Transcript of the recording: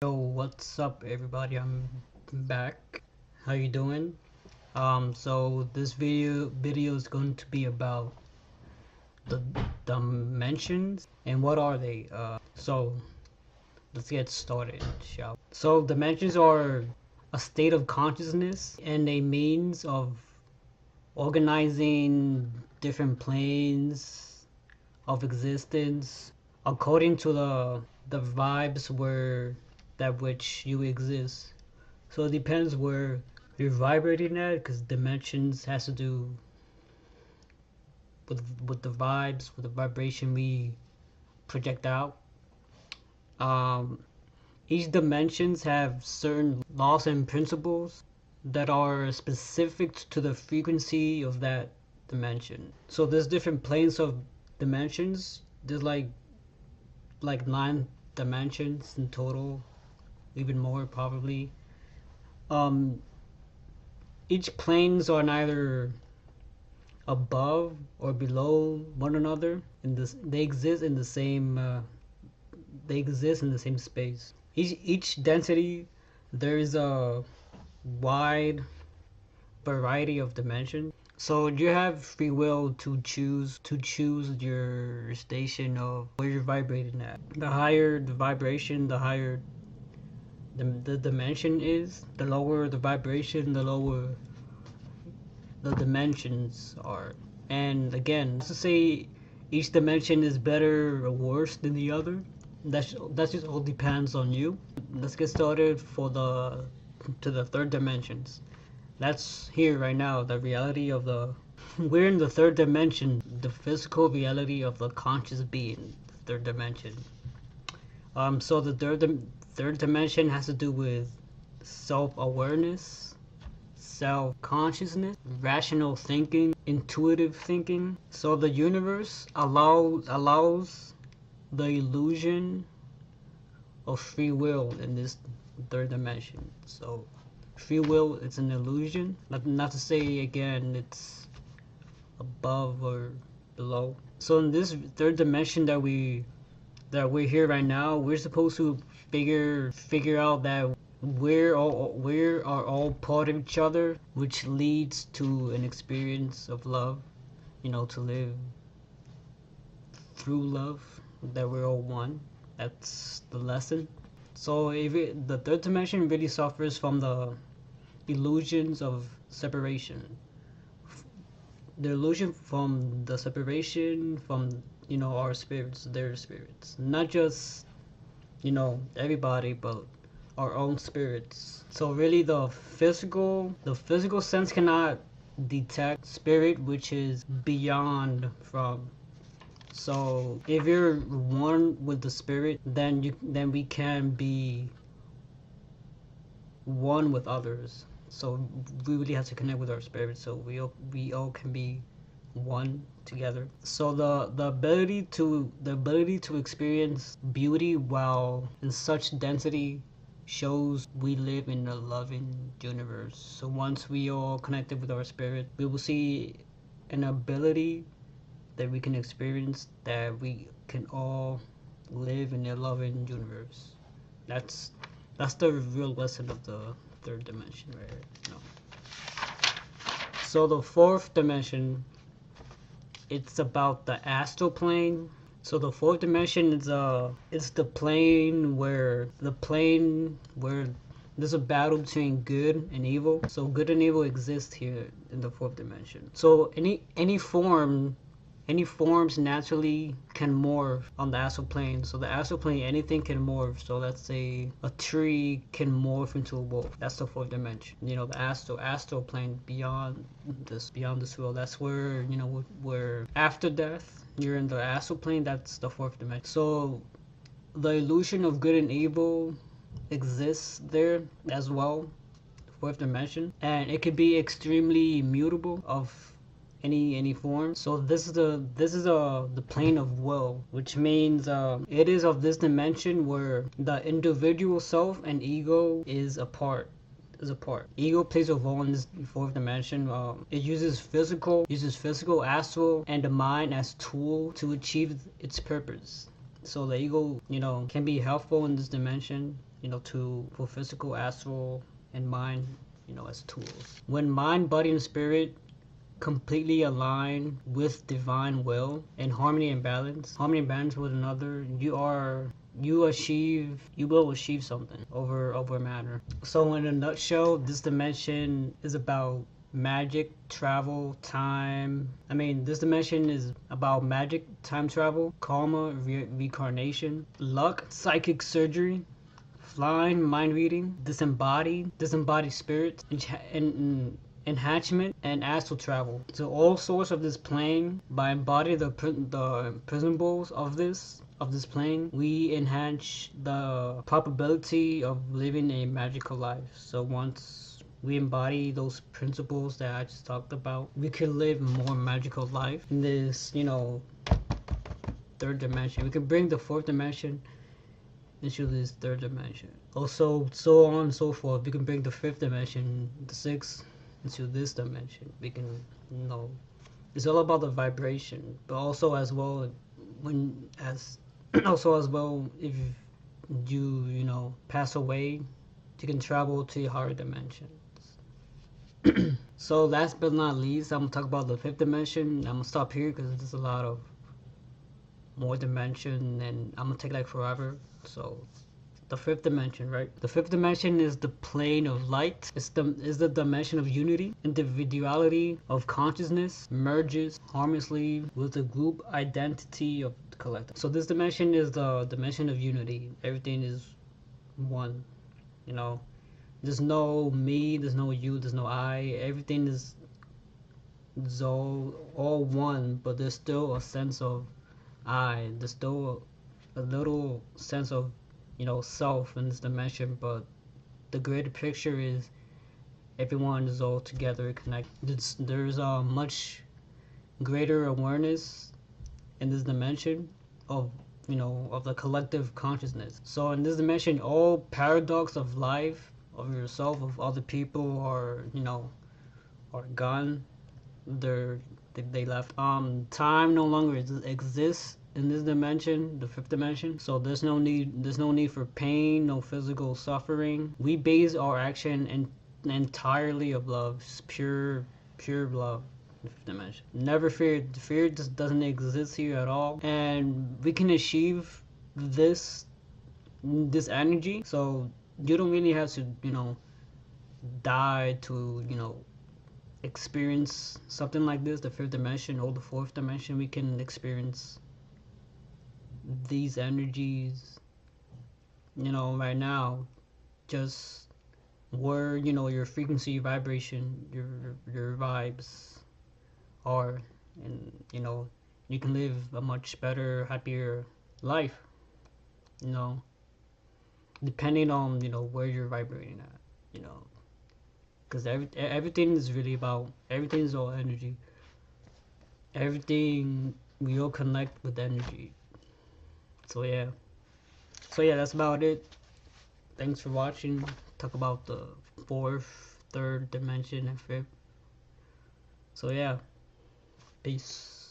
Yo, what's up everybody? I'm back. How you doing? So this video is going to be about the dimensions and what are they? So let's get started, shall we? So dimensions are a state of consciousness and a means of organizing different planes of existence according to the vibes where that which you exist. So it depends where you're vibrating at, because dimensions has to do with the vibes, with the vibration we project out. Um, each dimensions have certain laws and principles that are specific to the frequency of that dimension. So there's different planes of dimensions. There's like 9 dimensions in total, even more probably. Um, each planes are neither above or below one another. In this, they exist in the same. They exist in the same space. Each density, there is a wide variety of dimensions. So you have free will to choose your station of where you're vibrating at. The higher the vibration, the higher the dimension is. The lower the vibration, the lower the dimensions are. And again, to say each dimension is better or worse than the other, that just all depends on you. Let's get started for the to the third dimensions. That's here right now, the reality of the we're in the third dimension, the physical reality of the conscious being, third dimension. So the third dimension has to do with self-awareness, self-consciousness, rational thinking, intuitive thinking. So the universe allows the illusion of free will in this third dimension. So free will, it's an illusion. Not to say again it's above or below. So in this third dimension that we're here right now, we're supposed to figure out that we are all part of each other, which leads to an experience of love. To live through love, that we're all one. That's the lesson. So the third dimension really suffers from the illusions of separation. The illusion from the separation from our spirits, their spirits, not just everybody, but our own spirits. So really the physical sense cannot detect spirit, which is beyond from. So if you're one with the spirit, then we can be one with others. So we really have to connect with our spirit, so we all can be one together. So the ability to experience beauty while in such density shows we live in a loving universe. So once we all connected with our spirit, we will see an ability that we can experience, that we can all live in a loving universe. That's the real lesson of the third dimension, right? No. So the fourth dimension, it's about the astral plane. So the fourth dimension is it's the plane where there's a battle between good and evil. So good and evil exist here in the fourth dimension. So any forms naturally can morph on the astral plane. So the astral plane, anything can morph. So let's say a tree can morph into a wolf. That's the fourth dimension. The astral plane beyond this world. That's where where after death you're in the astral plane. That's the fourth dimension. So the illusion of good and evil exists there as well, fourth dimension, and it could be extremely mutable of any form. So this is the plane of will, which means it is of this dimension where the individual self and ego is apart. Ego plays a role in this fourth dimension. It uses physical, astral, and the mind as tool to achieve its purpose. So the ego, can be helpful in this dimension, for physical, astral, and mind, as tools. When mind, body, and spirit completely align with divine will in harmony and balance with another, you will achieve something over matter. So in a nutshell, this dimension is about magic, travel, time. This dimension is about magic, time travel, karma, reincarnation, luck, psychic surgery, flying, mind reading, disembodied spirit, and enhancement, and astral travel. So all sorts of this plane, by embodying the principles of this plane, we enhance the probability of living a magical life. So once we embody those principles that I just talked about, we can live more magical life in this, third dimension. We can bring the fourth dimension into this third dimension. Also, so on and so forth. We can bring the fifth dimension, the sixth, into this dimension. We can, it's all about the vibration, but also as well, if you pass away, you can travel to your higher dimensions. So last but not least, I'm gonna talk about the fifth dimension. I'm gonna stop here because there's a lot of more dimension, and I'm gonna take like forever. So the fifth dimension, right? The fifth dimension is the plane of light. Is the dimension of unity. Individuality of consciousness merges harmoniously with the group identity of the collective. So this dimension is the dimension of unity. Everything is one. There's no me, there's no you, there's no I. Everything is all one, but there's still a sense of I. There's still a little sense of self in this dimension, but the greater picture is everyone is all together connected. There's a much greater awareness in this dimension of the collective consciousness. So in this dimension, all paradox of life, of yourself, of other people are gone. They left. Time no longer exists in this dimension, the fifth dimension. So there's no need for pain, no physical suffering. We base our action entirely of love, just pure love. The fifth dimension. Never fear. Fear just doesn't exist here at all, and we can achieve this energy. So you don't really have to die to experience something like this, the fifth dimension or the fourth dimension. We can experience these energies right now, just where your frequency, vibration, your vibes are, and you can live a much better, happier life, depending on where you're vibrating at, because everything is really about, everything is all energy. Everything, we all connect with energy. So yeah, that's about it. Thanks for watching. Talk about the fourth, third dimension, and fifth. So yeah, peace.